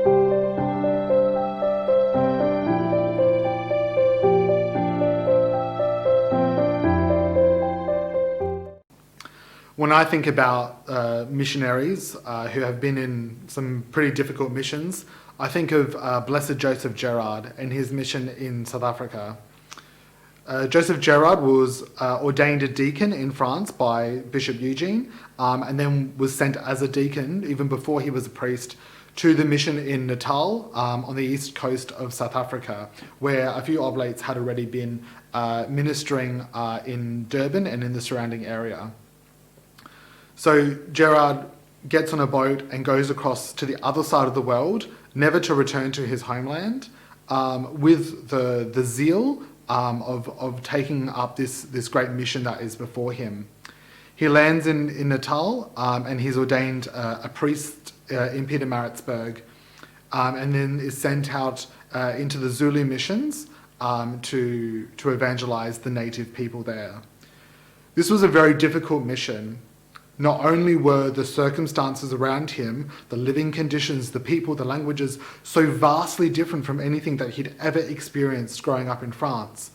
When I think about missionaries who have been in some pretty difficult missions, I think of Blessed Joseph Gerard and his mission in South Africa. Joseph Gerard was ordained a deacon in France by Bishop Eugene, and then was sent as a deacon, even before he was a priest, to the mission in Natal on the east coast of South Africa, where a few oblates had already been ministering in Durban and in the surrounding area. So Gerard gets on a boat and goes across to the other side of the world, never to return to his homeland, with the zeal of taking up this great mission that is before him. He lands in Natal, and he's ordained a priest in Pietermaritzburg, and then is sent out into the Zulu missions to evangelize the native people there. This was a very difficult mission. Not only were the circumstances around him, the living conditions, the people, the languages, so vastly different from anything that he'd ever experienced growing up in France,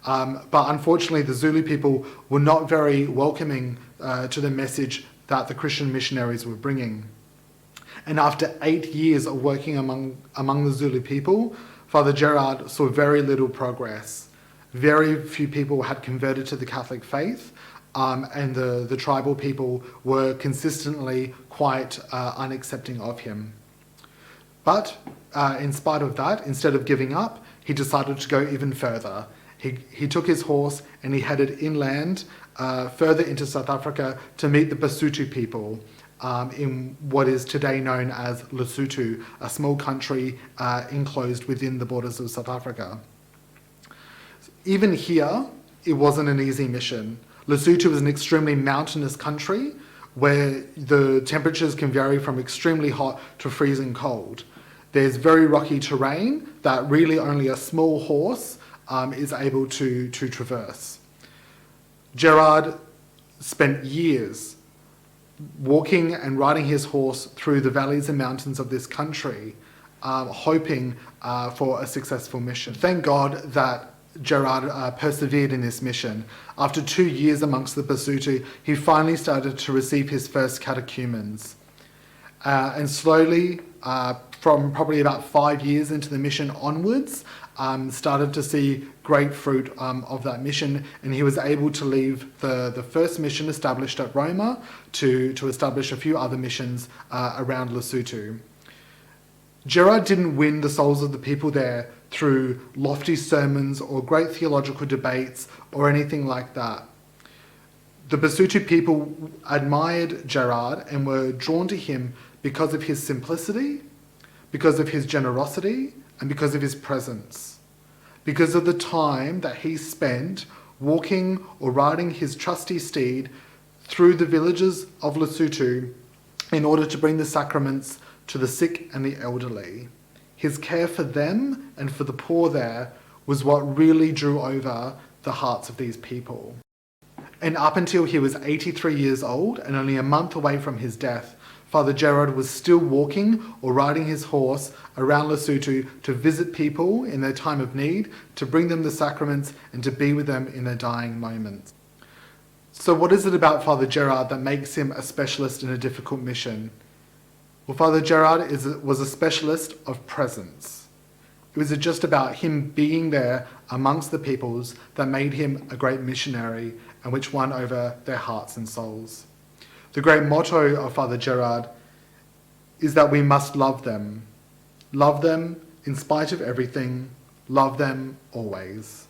but unfortunately the Zulu people were not very welcoming to the message that the Christian missionaries were bringing. And after 8 years of working among the Zulu people, Father Gerard saw very little progress. Very few people had converted to the Catholic faith, and the tribal people were consistently quite unaccepting of him. But in spite of that, instead of giving up, he decided to go even further. He took his horse and he headed inland further into South Africa to meet the Basotho people in what is today known as Lesotho, a small country enclosed within the borders of South Africa. Even here, it wasn't an easy mission. Lesotho is an extremely mountainous country where the temperatures can vary from extremely hot to freezing cold. There's very rocky terrain that really only a small horse is able to traverse. Gerard spent years walking and riding his horse through the valleys and mountains of this country, hoping for a successful mission. Thank God that Gerard persevered in this mission. After 2 years amongst the Basotho, he finally started to receive his first catechumens. And slowly, from probably about 5 years into the mission onwards, started to see great fruit of that mission, and he was able to leave the first mission established at Roma to establish a few other missions around Lesotho. Gerard didn't win the souls of the people there through lofty sermons or great theological debates or anything like that. The Basotho people admired Gerard and were drawn to him because of his simplicity, because of his generosity, and because of his presence. Because of the time that he spent walking or riding his trusty steed through the villages of Lesotho in order to bring the sacraments to the sick and the elderly. His care for them and for the poor there was what really drew over the hearts of these people. And up until he was 83 years old and only a month away from his death, Father Gerard was still walking or riding his horse around Lesotho to visit people in their time of need, to bring them the sacraments and to be with them in their dying moments. So what is it about Father Gerard that makes him a specialist in a difficult mission? Well, Father Gerard was a specialist of presence. It was just about him being there amongst the peoples that made him a great missionary and which won over their hearts and souls. The great motto of Father Gerard is that we must love them. Love them in spite of everything. Love them always.